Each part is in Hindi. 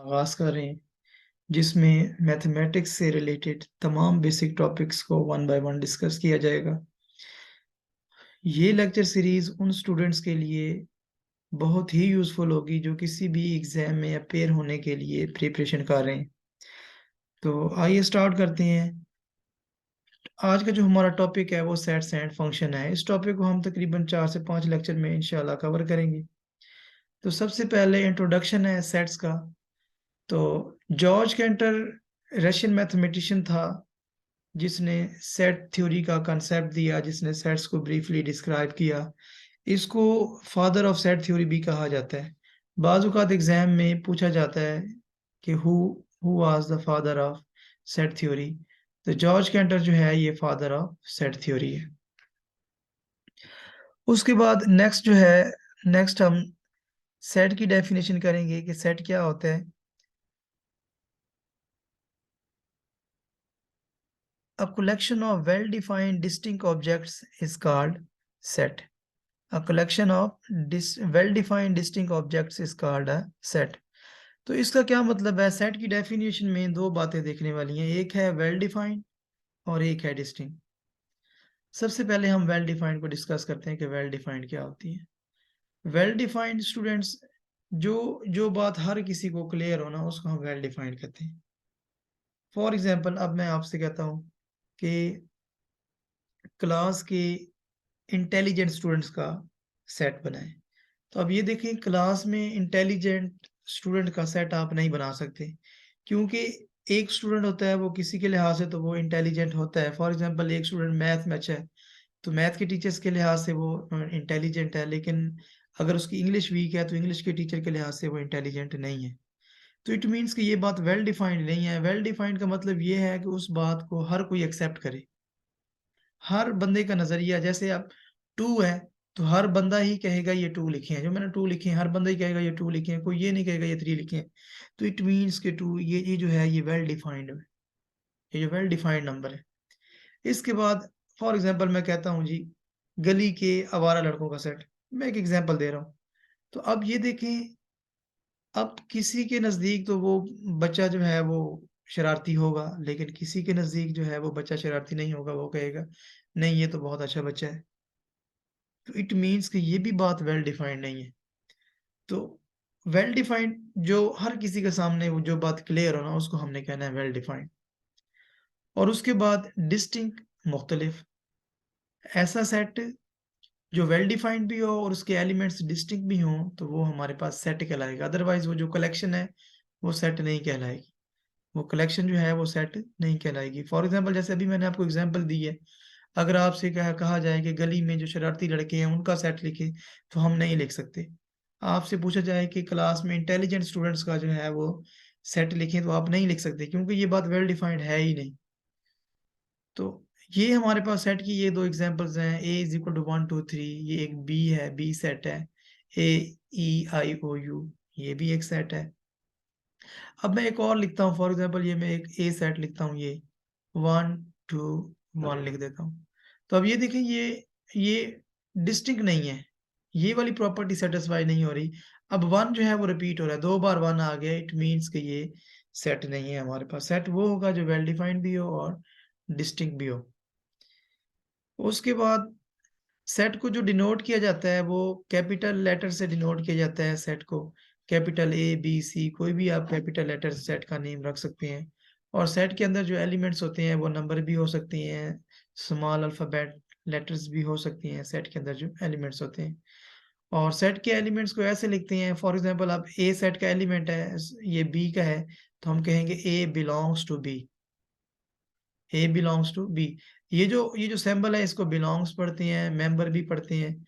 आगाज़ कर रहे हैं, जिसमें मैथमेटिक्स से रिलेटेड तमाम बेसिक टॉपिक्स को वन बाय वन डिस्कस किया जाएगा। ये लेक्चर सीरीज़ उन स्टूडेंट्स के लिए बहुत ही यूज़फुल होगी जो किसी भी एग्ज़ाम में अपीयर होने के लिए प्रिपरेशन कर रहे हैं। तो आइए स्टार्ट करते हैं। आज का जो हमारा टॉपिक है वो सेट्स एंड फंक्शन है। इस टॉपिक को हम तकरीबन 4 से 5 लेक्चर में इंशाल्लाह कवर करेंगे। तो सबसे पहले इंट्रोडक्शन है सेट्स का। तो जॉर्ज कैंटर रशियन मैथमेटिशियन था जिसने सेट थ्योरी का कंसेप्ट दिया, जिसने सेट्स को ब्रीफली डिस्क्राइब किया। इसको फादर ऑफ सेट थ्योरी भी कहा जाता है। बाज़ औक़ात एग्ज़ाम में पूछा जाता है कि who was the father of set theory? तो जॉर्ज कैंटर जो है ये फादर ऑफ सेट थ्योरी है। उसके बाद नेक्स्ट हम सेट की डेफिनिशन करेंगे कि सेट क्या होता है। A collection of well-defined distinct objects is called set. A collection of well-defined distinct objects is called a set. तो इसका क्या मतलब है? सेट की डेफिनेशन में दो बातें देखने वाली हैं, एक है वेल डिफाइंड और एक है डिस्टिंक्ट। सबसे पहले हम वेल डिफाइंड को डिस्कस करते हैं कि वेल डिफाइंड क्या होती है। वेल डिफाइंड स्टूडेंट्स, जो जो बात हर किसी को क्लियर हो ना, उसको हम वेल डिफाइंड कहते हैं। फॉर एग्जांपल, अब मैं आपसे कहता हूँ कि क्लास के इंटेलिजेंट स्टूडेंट्स का सेट बनाएं। तो अब ये देखिए, क्लास में इंटेलिजेंट स्टूडेंट का सेट आप नहीं बना सकते, क्योंकि एक स्टूडेंट होता है वो किसी के लिहाज से तो वो इंटेलिजेंट होता है। फॉर एग्जांपल, एक स्टूडेंट मैथ में अच्छा है तो मैथ के टीचर्स के लिहाज से वो इंटेलिजेंट है, लेकिन अगर उसकी इंग्लिश वीक है तो इंग्लिश के टीचर के लिहाज से वो इंटेलिजेंट नहीं है। तो इट मीन्स कि ये बात वेल डिफाइंड नहीं है। वेल डिफाइंड का मतलब ये है कि उस बात को हर कोई एक्सेप्ट करे। हर बंदे का नज़रिया, जैसे अब 2 है, तो हर बंदा ही कहेगा ये 2 लिखे हैं, जो मैंने 2 लिखे हैं, हर बंदा ही कहेगा ये 2 लिखे हैं, कोई ये नहीं कहेगा ये 3 लिखे हैं। तो इट मीन्स कि 2 ये जो है ये वेल डिफाइंड है, ये जो वेल डिफाइंड नंबर है। इसके बाद फॉर एग्ज़ाम्पल मैं कहता हूँ जी, गली के आवारा लड़कों का सेट, मैं एक एग्ज़ाम्पल दे रहा हूँ। तो अब ये देखें, अब किसी के नज़दीक तो वो बच्चा जो है वो शरारती होगा, लेकिन किसी के नज़दीक जो है वो बच्चा शरारती नहीं होगा, वो कहेगा नहीं ये तो बहुत अच्छा बच्चा है। तो इट मीन्स कि ये भी बात वेल डिफाइंड नहीं है। तो वेल डिफाइंड, जो हर किसी के सामने वो जो बात क्लियर हो ना, उसको हमने कहना है वेल डिफाइंड। और उसके बाद डिस्टिंक्ट, मुख्तलिफ, ऐसा सेट जो वेल डिफाइंड भी हो और उसके एलिमेंट्स डिस्टिंक्ट भी हों, तो वो हमारे पास सेट कहलाएगा। अदरवाइज वो जो कलेक्शन है वो सेट नहीं कहलाएगी। वो कलेक्शन जो है वो सेट नहीं कहलाएगी। फॉर एग्जाम्पल, जैसे अभी मैंने आपको एग्जाम्पल दी है, अगर आपसे कहा जाए कि गली में जो शरारती लड़के हैं उनका सेट लिखे, तो हम नहीं लिख सकते। आपसे पूछा जाए कि क्लास में इंटेलिजेंट स्टूडेंट्स का जो है वो सेट लिखें, तो आप नहीं लिख सकते, क्योंकि ये बात वेल डिफाइंड है ही नहीं। तो ये हमारे पास सेट की ये दो एग्जांपल्स हैं, a इज इक्वल टू 1 2 3, ये एक बी है, बी सेट है। ए ई आई ओ यू, ये भी एक सेट है। अब मैं एक और लिखता हूँ, फॉर एग्जांपल ये मैं एक ए सेट लिखता हूँ, ये 1 2 1 लिख देता हूँ। तो अब ये देखें, ये डिस्टिंक्ट नहीं है, ये वाली प्रॉपर्टी सेटिस्फाई नहीं हो रही। अब 1 जो है वो रिपीट हो रहा है, 2 बार 1 आ गया, इट मीन्स कि ये सेट नहीं है हमारे पास। सेट वो होगा जो वेल डिफाइंड भी हो और डिस्टिंक्ट भी हो। उसके बाद सेट को जो डिनोट किया जाता है वो कैपिटल लेटर से डिनोट किया जाता है सेट को। कैपिटल ए बी सी, कोई भी आप कैपिटल लेटर से सेट का नेम रख सकते हैं। और सेट के अंदर जो एलिमेंट्स होते हैं वो नंबर भी हो सकती हैं, स्मॉल अल्फ़ाबेट लेटर्स भी हो सकती हैं सेट के अंदर जो एलिमेंट्स होते हैं। और सेट के एलिमेंट्स को ऐसे लिखते हैं, फॉर एग्जांपल अब ए सेट का एलिमेंट है, ये बी का है, तो हम कहेंगे A belongs to B. A belongs to B. ये जो सिंबल है इसको बिलोंग्स पढ़ते हैं, मेंबर भी पढ़ते हैं।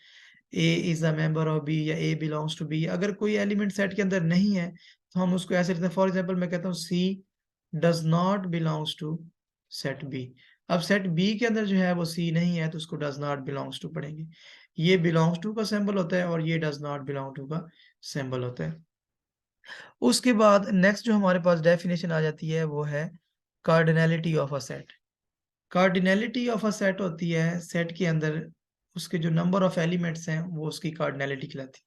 A is a member of B या ए बिलोंग्स टू बी। अगर कोई एलिमेंट सेट के अंदर नहीं है, तो हम उसको ऐसे लिखते हैं। फॉर एग्जांपल मैं कहता हूँ C does not belongs to set B. अब सेट बी के अंदर जो है वो सी नहीं है, तो उसको डज़ नॉट बिलोंग्स टू पढ़ेंगे। ये बिलोंग्स टू का सिंबल होता है और ये डज़ नॉट बिलोंग टू का सिंबल होता है। उसके बाद नेक्स्ट जो हमारे पास डेफिनेशन आ जाती है वो है cardinality of a set. Cardinality of a set होती है सेट के अंदर उसके जो नंबर ऑफ एलिमेंट्स हैं वो उसकी कार्डिनैलिटी कहलाती है।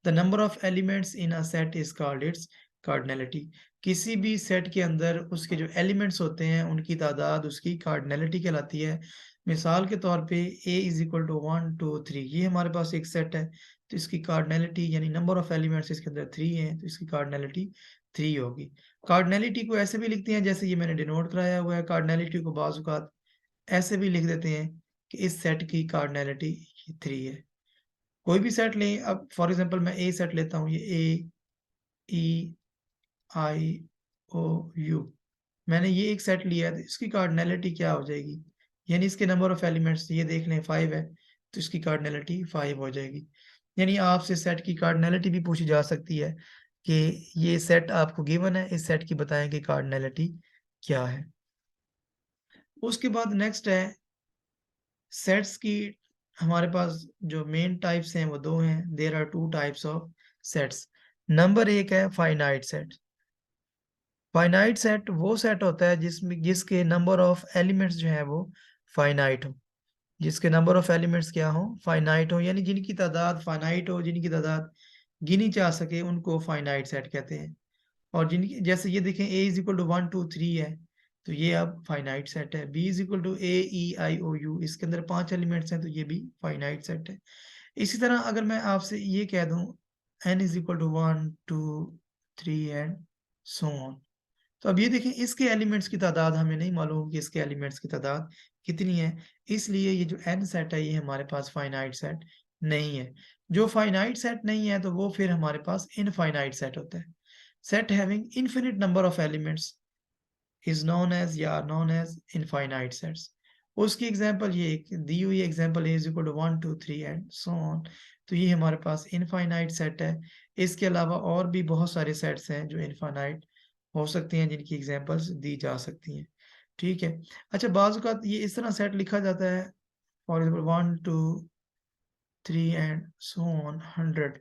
The number of elements in a set is called its cardinality. किसी भी सेट के अंदर उसके जो एलिमेंट्स होते हैं उनकी तादाद उसकी कार्डिनलिटी कहलाती है। मिसाल के तौर पे a इज इक्वल टू 1 2 3, ये हमारे पास एक सेट है, तो इसकी कार्डिनलिटी यानी नंबर ऑफ एलिमेंट्स इसके अंदर 3 हैं, तो इसकी कार्डिनलिटी 3 होगी। कार्डिनलिटी को ऐसे भी लिखते हैं जैसे ये मैंने डिनोट कराया हुआ है। कार्डिनलिटी को बाज़ औक़ात ऐसे भी लिख देते हैं कि इस सेट की कार्डिनलिटी 3 है। कोई भी सेट लें, अब फॉर एग्जांपल मैं ए सेट लेता हूँ, ये ए ई आई ओ यू, मैंने ये एक सेट लिया है, तो इसकी कार्डिनलिटी क्या हो जाएगी, यानी इसके नंबर ऑफ एलिमेंट्स ये देख लें 5 है, तो इसकी कार्डिनलिटी 5 हो जाएगी। यानी आपसे सेट की कार्डिनलिटी भी पूछी जा सकती है कि ये सेट आपको गिवन है, इस सेट की बताएं कि कार्डिनलिटी क्या है। उसके बाद नेक्स्ट है सेट्स की। हमारे पास जो मेन टाइप्स हैं वो दो हैं। There are two types of sets. Number एक है फाइनाइट सेट। फाइनाइट सेट वो सेट होता है जिसके नंबर ऑफ एलिमेंट्स जो है वो फाइनाइट हो। जिसके नंबर ऑफ एलिमेंट्स क्या हो, फाइनाइट हो, यानी जिनकी तादाद फाइनाइट हो, जिनकी तादाद गिनी जा सके, उनको फाइनाइट सेट कहते हैं। और जिनकी जैसे ये देखें a इज इक्वल टू 1 2 3 है, तो ये अब फाइनाइट सेट है। b is equal to a e i o u, इसके अंदर 5 एलिमेंट्स हैं, तो ये भी फाइनाइट सेट है। इसी तरह अगर मैं आपसे ये कह दूं n is equal to 1 2 3 and so on, तो अब ये देखें इसके एलिमेंट्स की तादाद हमें नहीं मालूम कि इसके एलिमेंट्स की तादाद कितनी है, इसलिए ये जो n सेट है ये हमारे पास फाइनाइट सेट नहीं है। जो फाइनाइट सेट नहीं है तो वो फिर हमारे पास इनफाइनाइट सेट होता है। Set having infinite number of elements is known as या known as infinite sets। उसकी एग्जांपल ये एक दी हुई example a is equal to 1 2 3 and so on, तो ये हमारे पास इनफाइनाइट सेट है। इसके अलावा और भी बहुत सारे सेट्स हैं जो इनफाइनाइट हो सकती हैं, जिनकी एग्जांपल्स दी जा सकती हैं। ठीक है। अच्छा, बाज़ औक़ात ये इस तरह सेट लिखा जाता है, for example 1 2 3 and so on 100,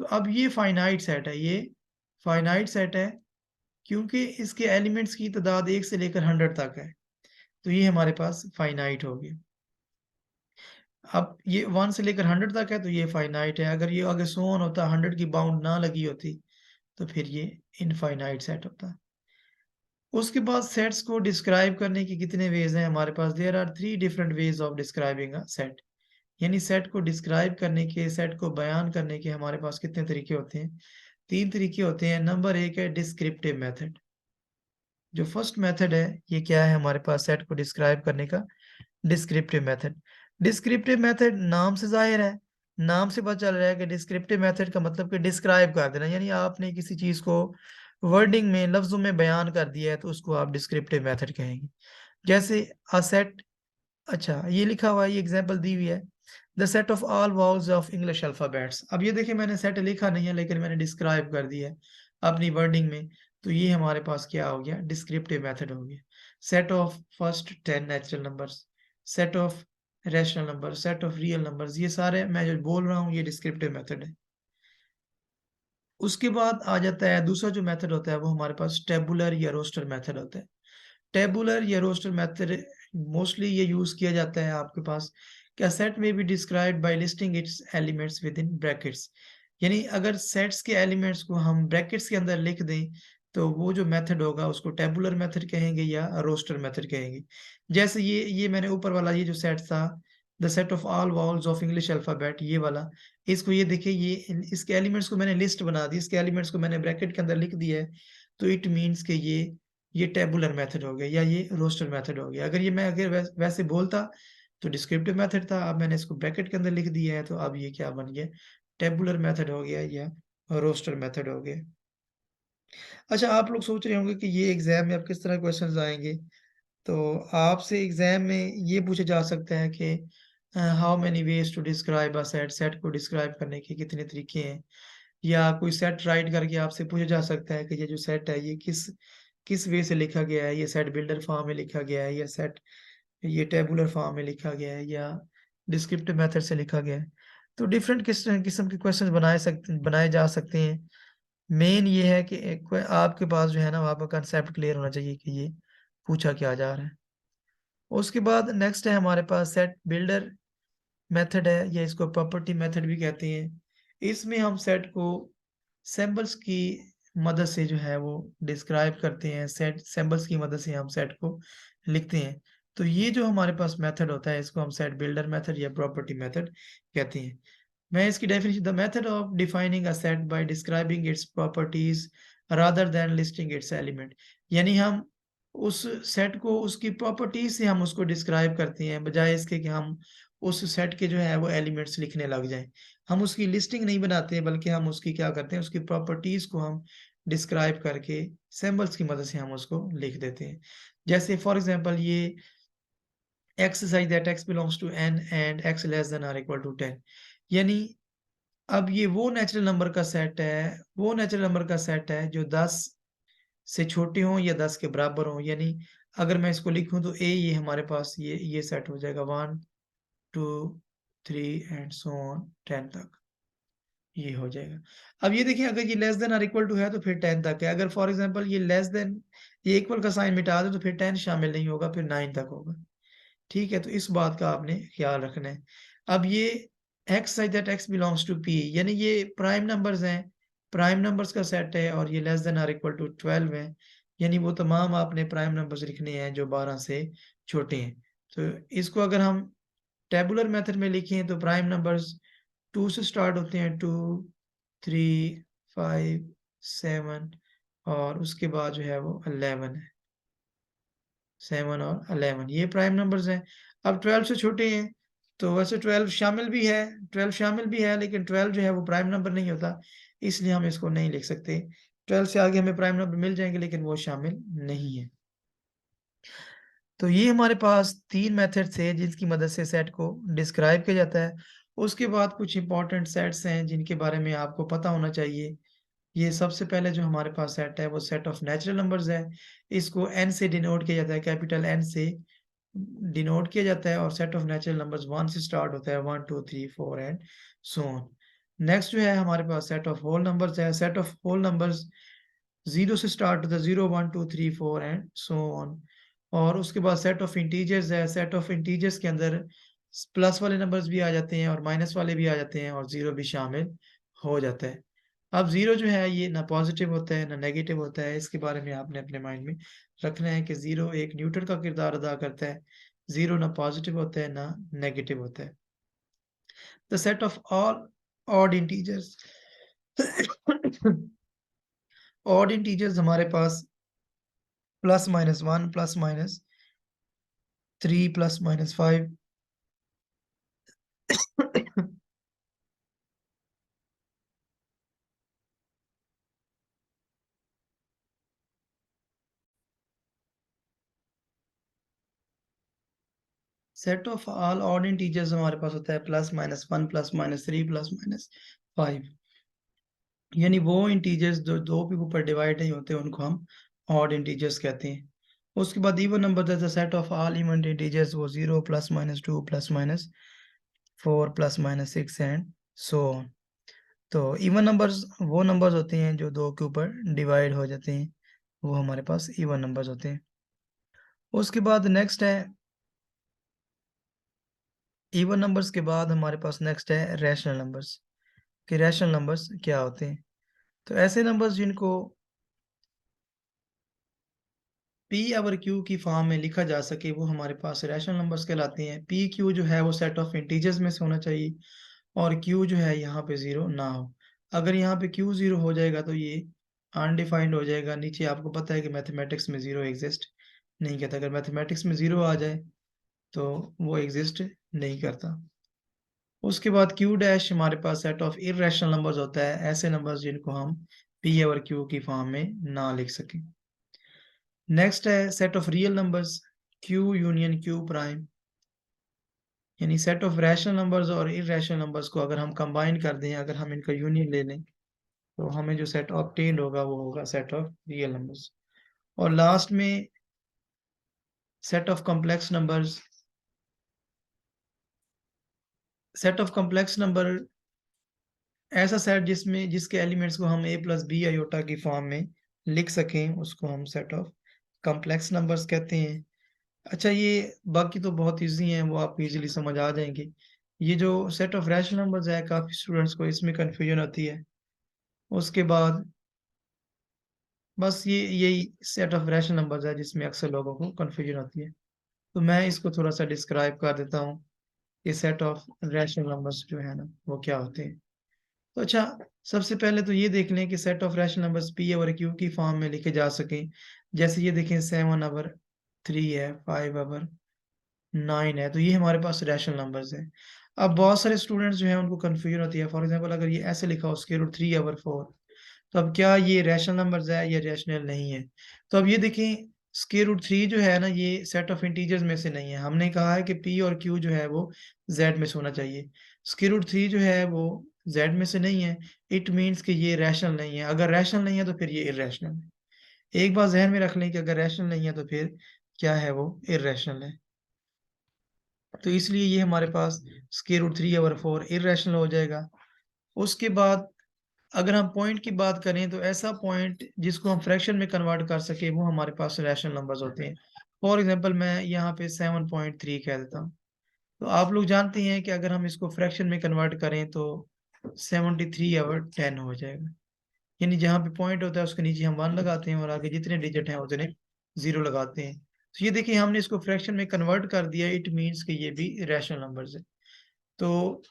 तो अब ये फाइनाइट सेट है। ये फाइनाइट सेट है क्योंकि इसके एलिमेंट्स की तादाद 1 से लेकर 100 तक है, तो ये हमारे पास फाइनाइट हो गया। अब ये 1 से लेकर 100 तक है, तो ये फाइनाइट है। अगर ये आगे सो ऑन होता, 100 की बाउंड ना लगी होती, तो फिर ये इनफाइनाइट सेट होता। उसके बाद सेट्स को डिस्क्राइब करने के कितने वेज हैं हमारे पास? There are 3 different ways of describing a set. यानी सेट को डिस्क्राइब करने के, सेट को बयान करने के हमारे पास कितने तरीके होते हैं? 3 तरीके होते हैं। नंबर 1 है डिस्क्रिप्टिव मेथड। जो फर्स्ट मेथड है ये क्या है हमारे पास सेट को डिस्क्राइब करने का? Descriptive method. डिस्क्रिप्टिव मेथड नाम से जाहिर है, नाम से पता चल रहा है कि डिस्क्रिप्टिव मेथड का मतलब कि डिस्क्राइब कर देना, यानी आपने किसी चीज को वर्डिंग में, लफ्जों में बयान कर दिया है, तो उसको आप डिस्क्रिप्टिव मेथड कहेंगे। जैसे अ सेट, अच्छा ये लिखा हुआ है, ये एग्जांपल दी हुई है, the set of all vowels of English alphabets. अब ये देखिए मैंने सेट लिखा नहीं है, लेकिन मैंने डिस्क्राइब कर दिया है अपनी वर्डिंग में, तो ये हमारे पास क्या हो गया? डिस्क्रिप्टिव मेथड हो गया। Set of first 10 natural numbers, set of rational number, set of real numbers, ये सारे मैं जो बोल रहा हूँ ये डिस्क्रिप्टिव मेथड है। उसके बाद आ जाता है दूसरा जो मेथड होता है, वो हमारे पास टेबुलर या रोस्टर मेथड होता है। टेबुलर या रोस्टर मेथड मोस्टली ये यूज किया जाता है आपके पास क्या, सेट में be described bye listing it's elements with in brackets. यानी अगर सेट्स के एलिमेंट्स को हम ब्रैकेट्स के अंदर लिख दें, तो वो जो मेथड होगा उसको टेबुलर मेथड कहेंगे या रोस्टर मेथड कहेंगे। जैसे ये मैंने ऊपर वाला ये जो सेट था, the set of all vowels of English alphabet, ये वाला, इसको ये देखिए, ये इसके एलिमेंट्स को मैंने लिस्ट बना दी, इसके एलिमेंट्स को मैंने ब्रैकेट के अंदर लिख दिया है, तो इट मीन्स कि ये टेबुलर मेथड हो गया या ये रोस्टर मेथड हो गया। अगर ये मैं अगर वैसे बोलता तो डिस्क्रिप्टिव मेथड था, अब मैंने इसको ब्रैकेट के अंदर लिख दिया है, तो अब ये क्या बन गया? टेबुलर मेथड हो गया या रोस्टर मेथड हो गया। अच्छा, आप लोग सोच रहे होंगे कि ये एग्जाम में अब किस तरह क्वेश्चंस आएंगे, तो आपसे एग्जाम में ये पूछा जा सकता है कि how many ways to describe a set, set को डिस्क्राइब करने के कितने तरीके हैं, या कोई सेट राइट करके आपसे पूछा जा सकता है कि ये जो सेट है ये किस किस वे से लिखा गया है, ये सेट बिल्डर फॉर्म में लिखा गया है, या सेट ये टेबुलर फॉर्म में लिखा गया है, या डिस्क्रिप्टिव मेथड से लिखा गया है। तो डिफरेंट किस्म के क्वेश्चन बनाए जा सकते हैं। मेन ये है कि आपके पास जो है ना, आपका कंसेप्ट क्लियर होना चाहिए कि ये पूछा क्या जा रहा है। उसके बाद नेक्स्ट है हमारे पास सेट बिल्डर मेथड है, या इसको प्रॉपर्टी मेथड भी कहते हैं। इसमें हम सेट को सिंबल्स की मदद से जो है वो डिस्क्राइब करते हैं, सेट सिंबल्स की मदद से हम सेट को लिखते हैं। तो ये जो हमारे पास मेथड होता है इसको हम सेट बिल्डर मेथड या प्रॉपर्टी मेथड कहते हैं। मैं इसकी definition, the method of defining a set by describing its properties rather than listing its element, यानी हम उस सेट को उसकी प्रॉपर्टीज से हम उसको डिस्क्राइब करते हैं, बजाय इसके कि हम उस सेट के जो है वो एलिमेंट्स लिखने लग जाएं। हम उसकी लिस्टिंग नहीं बनाते हैं, बल्कि हम उसकी क्या करते हैं, उसकी प्रॉपर्टीज को हम डिस्क्राइब करके सिंबल्स की मदद से हम उसको लिख देते हैं। जैसे फॉर एग्जांपल ये x such that x belongs to n and x less than or equal to 10, यानी अब ये वो नेचुरल नंबर का सेट है, वो नेचुरल नंबर का सेट है जो 10 से छोटे हों या 10 के बराबर हों, यानी अगर मैं इसको लिखूं तो ए ये हमारे पास ये सेट हो जाएगा 1 2 3 एंड सो ऑन 10 तक, ये हो जाएगा। अब ये देखिए अगर ये लेस देन और इक्वल टू है तो फिर 10 तक है, अगर फॉर एग्जांपल ये लेस देन, ये इक्वल का साइन मिटा दे तो फिर 10 शामिल नहीं होगा, फिर 9 तक होगा। ठीक है, तो इस बात का आपने ख्याल रखना है। अब ये x such that x belongs to p, यानी ये प्राइम नंबर्स हैं, प्राइम नंबर्स का सेट है और ये लेस देन और इक्वल टू 12 है, यानी वो तमाम आपने प्राइम नंबर्स लिखने हैं जो 12 से छोटे हैं। तो इसको अगर हम टेबुलर मेथड में लिखें तो प्राइम नंबर्स 2 से स्टार्ट होते हैं, 2 3 5 7 और उसके बाद जो है वो 11 है, 7 और 11 ये प्राइम नंबर्स हैं। अब 12 से छोटे हैं तो वैसे 12 शामिल भी है, 12 शामिल भी है, लेकिन 12 जो है वो प्राइम नंबर नहीं होता, इसलिए हम इसको नहीं लिख सकते। 12 से आगे हमें प्राइम नंबर मिल जाएंगे लेकिन वो शामिल नहीं है। तो ये हमारे पास 3 मेथड थे जिनकी मदद से सेट को डिस्क्राइब किया जाता है। उसके बाद कुछ इंपॉर्टेंट सेट्स हैं जिनके बारे में आपको पता होना चाहिए। ये सबसे पहले जो हमारे पास सेट है वो सेट ऑफ नेचुरल नंबर्स है। इसको n से डिनोट किया जाता है, कैपिटल N से डिनोट किया जाता है, और सेट ऑफ नेचुरल नंबर्स 1 से स्टार्ट होता है, 1 2 3 4 एंड सो ऑन। नेक्स्ट जो है हमारे पास सेट ऑफ होल नंबर्स है। सेट ऑफ होल नंबर्स 0 से स्टार्ट होता है, 0 1 2 3 4 एंड सो ऑन। और उसके बाद सेट ऑफ इंटीजर्स है। सेट ऑफ इंटीजर्स के अंदर प्लस वाले नंबर्स भी आ जाते हैं और माइनस वाले भी आ जाते हैं और जीरो भी शामिल हो जाता है। अब जीरो जो है ये ना पॉजिटिव होता है ना नेगेटिव होता है, इसके बारे में आपने अपने माइंड में रखना है कि जीरो एक न्यूट्रल का किरदार अदा करता है। जीरो ना पॉजिटिव होता है ना नेगेटिव होता है। The set of all odd integers odd integers हमारे पास +-1 +-3 +-5 set of all odd integers हमारे पास होता है +-1 +-3 +-5, यानी वो इंटीजर्स जो दो के ऊपर डिवाइड नहीं होते उनको हम ऑड इंटीजर्स कहते हैं। उसके बाद even number the set of all even integers वो 0 +-2 +-4 +-6 एंड सो ऑन। तो इवन नंबर्स वो नंबर्स होते हैं जो दो के ऊपर डिवाइड हो जाते हैं, वो हमारे पास इवन नंबर्स होते हैं। उसके बाद नेक्स्ट है इवन नंबर्स के बाद हमारे पास नेक्स्ट है रैशनल नंबर्स। कि रैशनल नंबर्स क्या होते हैं? तो ऐसे नंबर्स जिनको पी और क्यू की फॉर्म में लिखा जा सके वो हमारे पास रैशनल नंबर्स कहलाते हैं। पी क्यू जो है वो सेट ऑफ इंटीजर्स में से होना चाहिए और क्यू जो है यहाँ पे जीरो ना हो। अगर यहाँ पे क्यू जीरो हो जाएगा तो ये अनडिफाइंड हो जाएगा। नीचे आपको पता है कि मैथमेटिक्स में जीरो एग्जिस्ट नहीं करता, अगर मैथमेटिक्स में जीरो आ जाए तो वो एग्जिस्ट नहीं करता। उसके बाद क्यू डैश हमारे पास सेट ऑफ इरेशनल नंबर्स होता है, ऐसे नंबर्स जिनको हम पी और क्यू की फॉर्म में ना लिख सकें। नेक्स्ट है set of real numbers, Q union Q prime, यानी सेट ऑफ रैशनल नंबर्स और इरेशनल नंबर्स को अगर हम कंबाइन कर दें, अगर हम इनका यूनियन ले लें तो हमें जो सेट ऑब्टेन्ड होगा वो होगा सेट ऑफ रियल नंबर्स। और लास्ट में set of complex numbers. Set of complex number ऐसा सेट जिसके एलिमेंट्स को हम a + b आयोटा की फॉर्म में लिख सकें उसको हम सेट ऑफ कॉम्प्लेक्स नंबर्स कहते हैं। अच्छा, ये बाकी तो बहुत इजी हैं, वो आप इजीली समझ आ जाएंगे। ये जो सेट ऑफ रैशनल नंबर्स है काफ़ी स्टूडेंट्स को इसमें कंफ्यूजन होती है। उसके बाद बस ये यही सेट ऑफ रैशनल नंबर्स है जिसमें अक्सर लोगों को कंफ्यूजन होती है। तो मैं इसको थोड़ा सा डिस्क्राइब कर देता हूँ कि सेट ऑफ रैशनल नंबर्स जो है ना वो क्या होते हैं। तो अच्छा, सबसे पहले तो ये देख लें कि set of rational numbers P over Q की फॉर्म में लिखे जा सकें। जैसे ये देखें 7/3 है, 5/9 है, तो ये हमारे पास रैशनल नंबर्स है। अब बहुत सारे स्टूडेंट्स जो हैं उनको कंफ्यूजन होती है। फॉर एग्जांपल अगर ये ऐसे लिखा हो √3/4, तो अब क्या ये रैशनल नंबर्स है या रैशनल नहीं है? तो अब ये देखें √3 जो है ना ये सेट ऑफ इंटीजर्स में से नहीं है। हमने कहा है कि पी और क्यू जो है वो जेड में से होना चाहिए। √3 जो है वो जेड में से नहीं है। इट मीन्स कि ये रैशनल नहीं है। अगर रैशनल नहीं है तो फिर ये इर्रेशनल है। एक बात ज़हन में रख लें कि अगर रैशनल नहीं है तो फिर क्या है, वो इर्रेशनल है। तो इसलिए ये हमारे पास √3/4 इर्रेशनल हो जाएगा। उसके बाद अगर हम पॉइंट की बात करें तो ऐसा पॉइंट जिसको हम फ्रैक्शन में कन्वर्ट कर सके वो हमारे पास रैशनल नंबर्स होते हैं। फॉर एग्जांपल मैं यहाँ पे 7.3 कह देता हूँ। तो आप लोग जानते हैं कि अगर हम इसको फ्रैक्शन में कन्वर्ट करें तो 73/10 हो जाएगा। यानी जहाँ पे पॉइंट होता है उसके नीचे हम 1 लगाते हैं और आगे जितने डिजिट हैं उतने 0 लगाते हैं। तो ये देखिए हमने इसको फ्रैक्शन में कन्वर्ट कर दिया। इट मीन्स कि ये भी रैशनल नंबर्स है। तो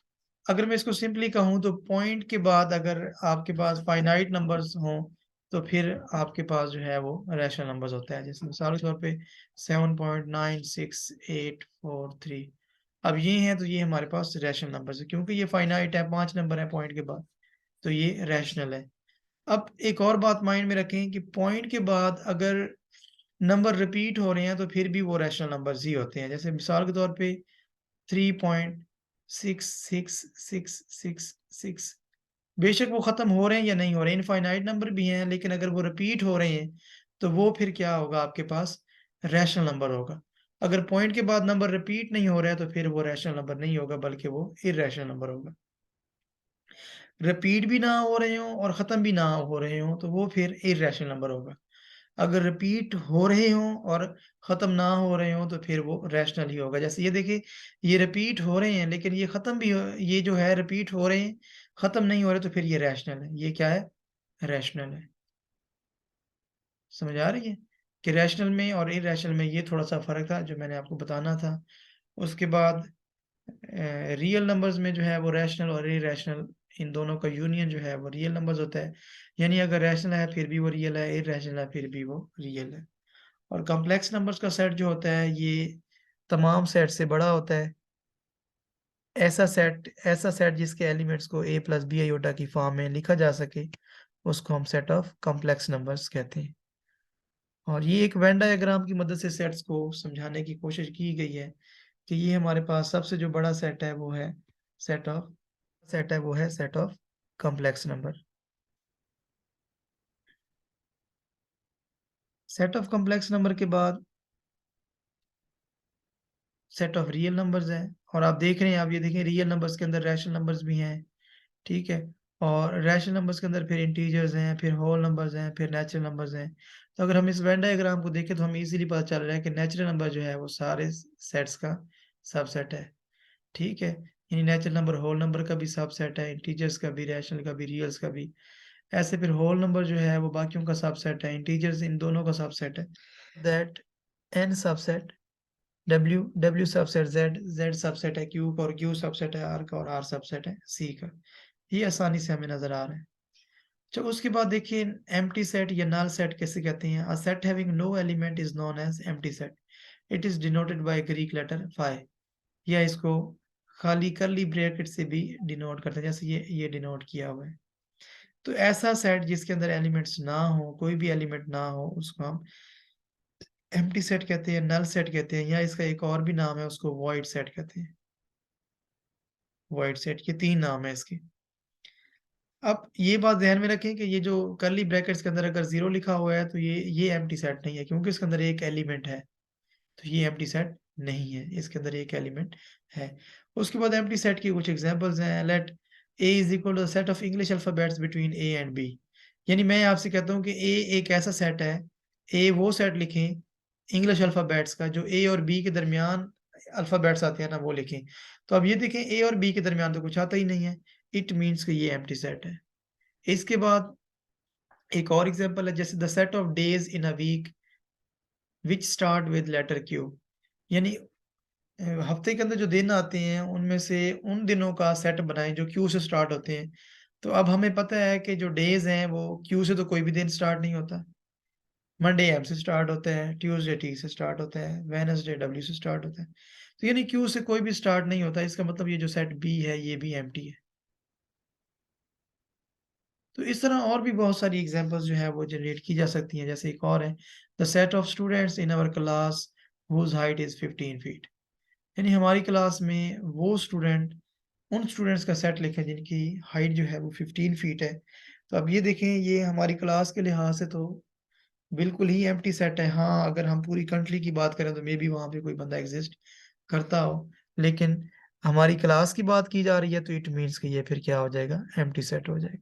अगर मैं इसको सिंपली कहूँ तो पॉइंट के बाद अगर आपके पास फाइनाइट नंबर्स हों तो फिर आपके पास जो है वो रैशनल नंबर्स होता है। जैसे मिसाल के तौर पे 7.96843। अब ये हैं तो ये हमारे पास रैशनल नंबर्स है क्योंकि ये फाइनाइट है, 5 नंबर है पॉइंट के बाद, तो ये रैशनल है। अब एक और बात माइंड में रखें कि पॉइंट के बाद अगर नंबर रिपीट हो रहे हैं तो फिर भी वो रैशनल नंबर्स ही होते हैं। जैसे मिसाल के तौर पे 3.6666, बेशक वो ख़त्म हो रहे हैं या नहीं हो रहे हैं, इनफाइनाइट नंबर भी हैं, लेकिन अगर वो रिपीट हो रहे हैं तो वो फिर क्या होगा, आपके पास रैशनल नंबर होगा। अगर पॉइंट के बाद नंबर रिपीट नहीं हो रहा है तो फिर वो रैशनल नंबर नहीं होगा बल्कि वो इर्रेशनल नंबर होगा। रिपीट भी ना हो रहे हों और ख़त्म भी ना हो रहे हों तो वो फिर इर्रेशनल नंबर होगा। अगर रिपीट हो रहे हों और ख़त्म ना हो रहे हों तो फिर वो रैशनल ही होगा। जैसे ये देखिए, ये रिपीट हो रहे हैं लेकिन ये ख़त्म भी हो, ये जो है रिपीट हो रहे हैं, ख़त्म नहीं हो रहे, तो फिर ये रैशनल है। ये क्या है? रैशनल है। समझ आ रही है कि रैशनल में और इर्रेशनल में ये थोड़ा-सा फ़र्क था जो मैंने आपको बताना था। उसके बाद रियल नंबर्स में जो है वो रैशनल और इर्रेशनल, इन दोनों का यूनियन जो है वो रियल नंबर्स होता है। यानी अगर रैशनल है फिर भी वो रियल है, इर्रेशनल है फिर भी वो रियल है। और कॉम्प्लेक्स नंबर्स का सेट जो होता है ये तमाम सेट से बड़ा होता है। ऐसा सेट जिसके एलिमेंट्स को a प्लस बी आयोटा की फॉर्म में लिखा जा सके उसको हम सेट ऑफ कॉम्प्लेक्स नंबर्स कहते हैं। और ये एक वेन डायग्राम की मदद से सेट्स को समझाने की कोशिश की गई है कि ये हमारे पास सबसे जो बड़ा set of set of complex number. Set of complex number के बाद सेट ऑफ रियल नंबर्स है। और आप देख रहे हैं, आप ये देखें रियल नंबर्स के अंदर रैशनल नंबर्स भी हैं, ठीक है। और रैशनल नंबर्स के अंदर फिर इंटीजर्स हैं, फिर होल नंबर्स हैं, फिर नेचुरल नंबर्स हैं। तो अगर हम इस वेन डायग्राम को देखें तो हमें इजीली पता चल रहा है कि नेचुरल नंबर जो है वो सारे सेट्स का सबसेट है, ठीक है। यानी नेचुरल नंबर होल नंबर का भी सबसेट है, इंटीजर्स का भी, रैशनल का भी, रियल्स का भी। ऐसे फिर होल नंबर जो है वो बाकियों का सबसेट है, इंटीजर्स इन दोनों का सबसेट है। That N subset W, W subset Z, Z subset है क्यू का और क्यू सबसेट है आर का और आर सबसेट है सी का। ये आसानी से हमें नजर आ रहा है। चलो उसके बाद देखिए एम्प्टी सेट या नल सेट कैसे कहते हैं। A set having no element is known as empty set. It is denoted by Greek letter phi, या इसको खाली कर्ली ब्रैकेट से भी डिनोट करते हैं, जैसे ये डिनोट किया हुआ है। तो ऐसा सेट जिसके अंदर एलिमेंट्स ना हो, कोई भी एलिमेंट ना हो, उसको हम एम्प्टी सेट कहते हैं, नल सेट कहते हैं, या इसका एक और भी नाम है, उसको वॉइड सेट कहते हैं। वॉइड सेट, ये 3 नाम है इसके। अब ये बात ध्यान में रखें कि ये जो कर्ली ब्रैकेट्स के अंदर अगर 0 लिखा हुआ है तो ये एम्प्टी सेट नहीं है क्योंकि इसके अंदर एक एलिमेंट है। तो ये एम्प्टी सेट नहीं है, इसके अंदर एक एलिमेंट है। उसके बाद एम्प्टी सेट की कुछ एग्जांपल्स हैं। Let A is equal to set of English alphabets between A and B. यानी मैं आपसे कहता हूँ कि ए एक ऐसा सेट है, ए वो सेट लिखें इंग्लिश अल्फाबेट्स का जो ए और बी के दरमियान अल्फाबेट्स आते हैं ना, वो लिखें। तो अब ये देखें ए और बी के दरमियान तो कुछ आता ही नहीं है। इट मीन्स कि ये एम्प्टी सेट है। इसके बाद एक और एग्जांपल है जैसे the set of days in a week which start with letter Q, यानी हफ्ते के अंदर जो दिन आते हैं उनमें से उन दिनों का सेट बनाएं जो क्यू से स्टार्ट होते हैं। तो अब हमें पता है कि जो डेज हैं वो क्यू से तो कोई भी दिन स्टार्ट नहीं होता। मंडे एम से स्टार्ट होता है, ट्यूसडे टी से स्टार्ट होता है, वेडनेसडे डब्ल्यू से स्टार्ट होता है। तो यानी क्यू से कोई भी स्टार्ट नहीं होता, इसका मतलब ये जो सेट बी है ये भी एम्प्टी है। तो इस तरह और भी बहुत सारी एग्जांपल्स जो है वो जनरेट की जा सकती हैं। जैसे एक और है the set of students in our class whose height is 15 feet, यानी हमारी क्लास में वो स्टूडेंट, उन स्टूडेंट्स का सेट लिखें जिनकी हाइट जो है वो 15 फीट है। तो अब ये देखें, ये हमारी क्लास के लिहाज से तो बिल्कुल ही एम्प्टी सेट है। हाँ, अगर हम पूरी कंट्री की बात करें तो मे बी वहाँ पे कोई बंदा एग्जिस्ट करता हो, लेकिन हमारी क्लास की बात की जा रही है तो इट मीन्स कि ये फिर क्या हो जाएगा, एम्प्टी सेट हो जाएगा।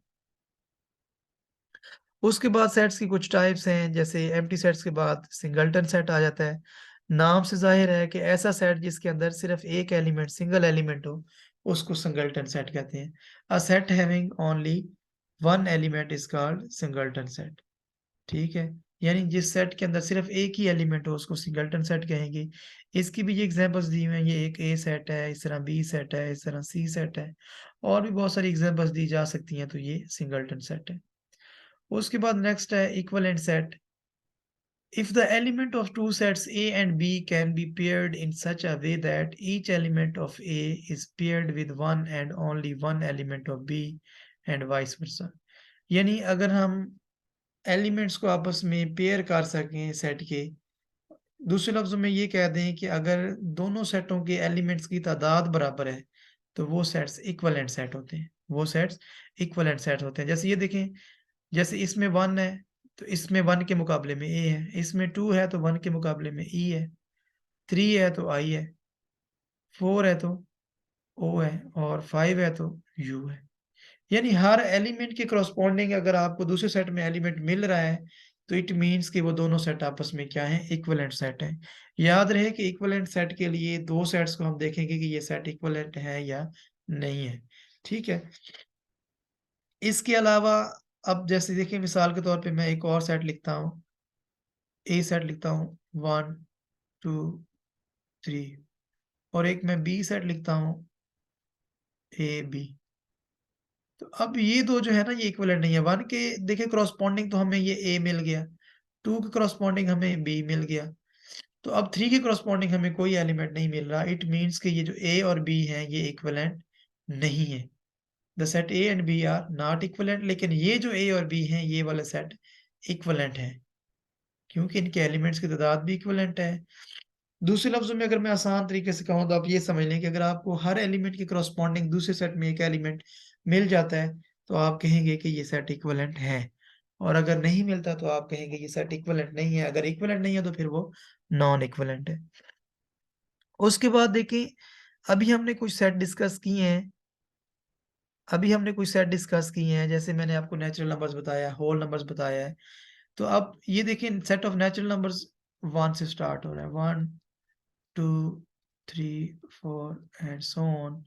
उसके बाद सेट्स की कुछ टाइप्स हैं, जैसे एम्प्टी सेट्स के बाद सिंगलटन सेट आ जाता है। नाम से जाहिर है कि ऐसा सेट जिसके अंदर सिर्फ एक एलिमेंट, सिंगल एलिमेंट हो, उसको सिंगलटन सेट कहते हैं। A set having only one element is called singleton set. ठीक है, यानी जिस सेट के अंदर सिर्फ एक ही एलिमेंट हो उसको सिंगलटन सेट कहेंगे। इसकी भी ये एग्जांपल्स दी हुई हैं, ये एक ए सेट है, इस तरह बी सेट है, इस तरह सी सेट है, और भी बहुत सारी एग्जांपल्स दी जा सकती हैं। तो ये सिंगलटन सेट है। उसके बाद नेक्स्ट है equivalent set. If the element of two sets A and B can be paired in such a way that each element of A is paired with one and only one element of B and vice versa, यानी अगर हम एलिमेंट्स को आपस में पेयर कर सकें सेट के, दूसरे लफ्जों में ये कह दें कि अगर दोनों सेटों के एलिमेंट्स की तादाद बराबर है तो वो सेट्स इक्विवेलेंट सेट होते हैं, वो सेट्स इक्विवेलेंट सेट होते हैं। जैसे ये देखें, जैसे इसमें 1 है तो इसमें 1 के मुकाबले में ए है, इसमें 2 है तो 1 के मुकाबले में ई है, 3 है तो आई है, 4 है तो ओ है, और 5 है तो यू है। यानी हर एलिमेंट के करस्पॉन्डिंग अगर आपको दूसरे सेट में एलिमेंट मिल रहा है तो इट मीन्स कि वो दोनों सेट आपस में क्या है, इक्विवेलेंट सेट है। याद रहे कि इक्विवेलेंट सेट के लिए दो सेट्स को हम देखेंगे कि ये सेट इक्विवेलेंट है या नहीं है। ठीक है, इसके अलावा अब जैसे देखिए मिसाल के तौर पे मैं एक और सेट लिखता हूँ, ए सेट लिखता हूँ 1 2 3, और एक मैं बी सेट लिखता हूँ ए बी। तो अब ये दो जो है ना ये इक्विवेलेंट नहीं है। 1 के देखिए करस्पॉन्डिंग तो हमें ये ए मिल गया, 2 के करस्पॉन्डिंग हमें बी मिल गया, तो अब 3 के करस्पॉन्डिंग हमें कोई एलिमेंट नहीं मिल रहा। इट मीन्स कि ये जो ए और बी है ये इक्विवेलेंट नहीं है। The set A and B are not equivalent, लेकिन ये जो ए और बी हैं ये वाला सेट इक्विवेलेंट है क्योंकि इनके एलिमेंट्स की तादाद भी इक्विवेलेंट है। दूसरे लफ्जों में अगर मैं आसान तरीके से कहूँ तो आप ये समझ लें कि अगर आपको हर एलिमेंट के करस्पॉन्डिंग दूसरे सेट में एक एलिमेंट मिल जाता है तो आप कहेंगे कि ये सेट इक्विवेलेंट है, और अगर नहीं मिलता तो आप कहेंगे ये सेट इक्विवेलेंट नहीं है। अगर इक्विवेलेंट नहीं है तो फिर वो नॉन इक्विवेलेंट है। उसके बाद देखिए, अभी हमने कुछ सेट डिस्कस किए हैं, जैसे मैंने आपको नेचुरल नंबर्स बताया, होल नंबर्स बताया है। तो अब ये देखिए सेट ऑफ नेचुरल नंबर्स 1 से स्टार्ट हो रहा है, 1 2 3 4 एंड सो ऑन।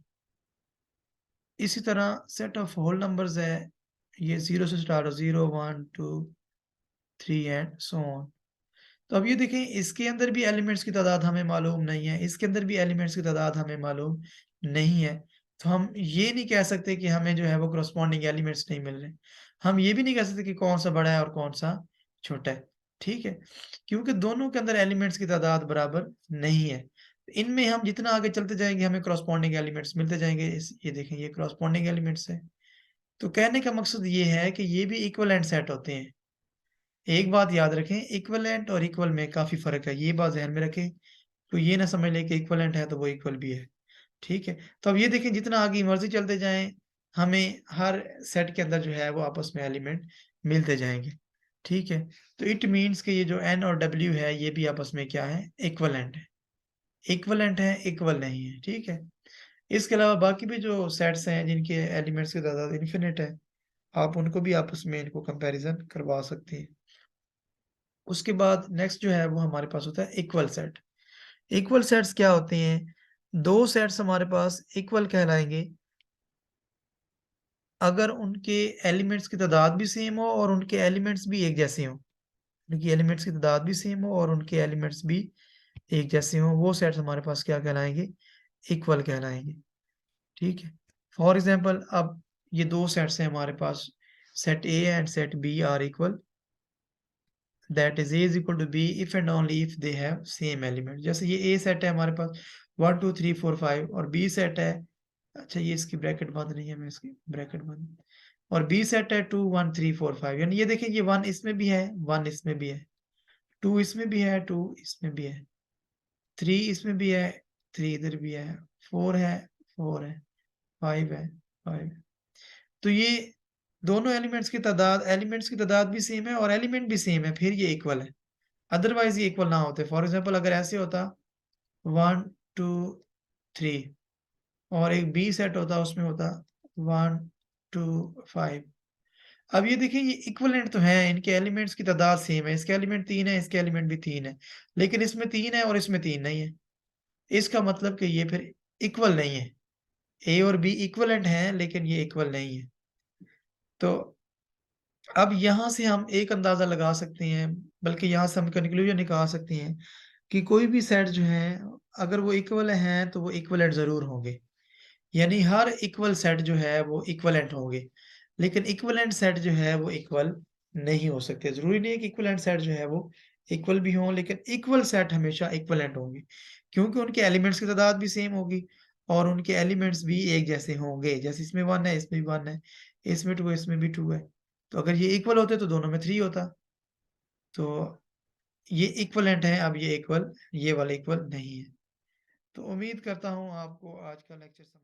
इसी तरह सेट ऑफ होल नंबर्स है, ये 0 से स्टार्ट हो, 0 1 2 3 एंड सो ऑन। तो अब ये देखें, इसके अंदर भी एलिमेंट्स की तादाद हमें मालूम नहीं है, इसके अंदर भी एलिमेंट्स की तादाद हमें मालूम नहीं है। तो हम ये नहीं कह सकते कि हमें जो है वो करस्पॉन्डिंग एलिमेंट्स नहीं मिल रहे। हम ये भी नहीं कह सकते कि कौन सा बड़ा है और कौन सा छोटा है। ठीक है, क्योंकि दोनों के अंदर एलिमेंट्स की तादाद बराबर नहीं है। इनमें हम जितना आगे चलते जाएंगे हमें करस्पॉन्डिंग एलिमेंट्स मिलते जाएंगे। ये देखें, ये करस्पॉन्डिंग एलिमेंट्स है। तो कहने का मकसद ये है कि ये भी इक्विवेलेंट सेट होते हैं। एक बात याद रखें, इक्विवेलेंट और इक्वल में काफी फर्क है, ये बात ध्यान में रखें। तो ये ना समझ लें कि इक्विवेलेंट है तो वो इक्वल भी है। ठीक है, तो अब ये देखें, जितना आगे मर्जी चलते जाएं हमें हर सेट के अंदर जो है वो आपस में एलिमेंट मिलते जाएंगे। ठीक है, तो इट मीन्स कि ये जो एन और डब्ल्यू है ये भी आपस में क्या है, इक्विवेलेंट है। इक्विवेलेंट है, इक्वल नहीं है। ठीक है, इसके अलावा बाकी भी जो सेट्स हैं जिनके एलिमेंट्स की तादाद इन्फिनिट है, आप उनको भी आपस में इनको कंपैरिजन करवा सकते हैं। उसके बाद नेक्स्ट जो है वो हमारे पास होता है इक्वल सेट। इक्वल सेट्स क्या होते हैं, दो सेट्स हमारे पास इक्वल कहलाएंगे अगर उनके एलिमेंट्स की तादाद भी सेम हो और उनके एलिमेंट्स भी एक जैसे हों, उनकी एलिमेंट्स की तादाद भी सेम हो और उनके एलिमेंट्स भी एक जैसे हों, वो सेट्स हमारे पास क्या कहलाएंगे? इक्वल कहलाएंगे। ठीक है। फॉर एग्जाम्पल अब ये दो सेट्स हैं हमारे पास, set A and set B are equal, that is A is equal to B if and only if they have same element. जैसे ये ए सेट है हमारे पास 1 2 3 4 5 और बी सेट है, अच्छा ये इसकी ब्रैकेट बंद नहीं है, मैं इसकी ब्रैकेट बंद, और बी सेट है 2 1 3 4 5, यानी ये देखिए ये 1 इसमें भी है, 1 इसमें भी है, 2 इसमें भी है, 2 इसमें भी है, 3 इसमें भी है, 3 इधर भी है, 4 है, 4 है, 5 है, 5 है। तो ये दोनों एलिमेंट्स की तादाद भी सेम है और एलिमेंट भी सेम है, फिर ये इक्वल है। अदरवाइज ये इक्वल ना होते। फॉर एग्जाम्पल अगर ऐसे होता 1 2 3 और एक बी सेट होता, उसमें होता 1 2 5। अब ये देखिए ये इक्वलेंट तो है, इनके एलिमेंट्स की तादाद सेम है, इसके एलिमेंट 3 है, इसके एलिमेंट भी 3 है, लेकिन इसमें 3 है और इसमें 3 नहीं है। इसका मतलब कि ये फिर इक्वल नहीं है। ए और बी इक्वलेंट हैं लेकिन ये इक्वल नहीं है। तो अब यहाँ से हम एक अंदाजा लगा सकते हैं, बल्कि यहाँ से हम कंक्लूजन निकाल सकते हैं कि कोई भी सेट जो है अगर वो इक्वल हैं तो वो इक्वलेंट जरूर होंगे। यानी हर इक्वल सेट जो है वो इक्वलेंट होंगे, लेकिन इक्वलेंट सेट जो है वो इक्वल नहीं हो सकते। जरूरी नहीं है कि इक्वलेंट सेट जो है वो इक्वल भी हों, लेकिन इक्वल सेट हमेशा इक्वलेंट होंगे, क्योंकि उनके एलिमेंट्स की तादाद भी सेम होगी और उनके एलिमेंट्स भी एक जैसे होंगे। जैसे इसमें 1 है, इसमें भी 1 है, इसमें 2 है, इसमें भी 2 है। तो अगर ये इक्वल होते तो दोनों में 3 होता। तो ये इक्वलेंट है, अब ये वाला इक्वल नहीं है। तो उम्मीद करता हूँ आपको आज का लेक्चर समझ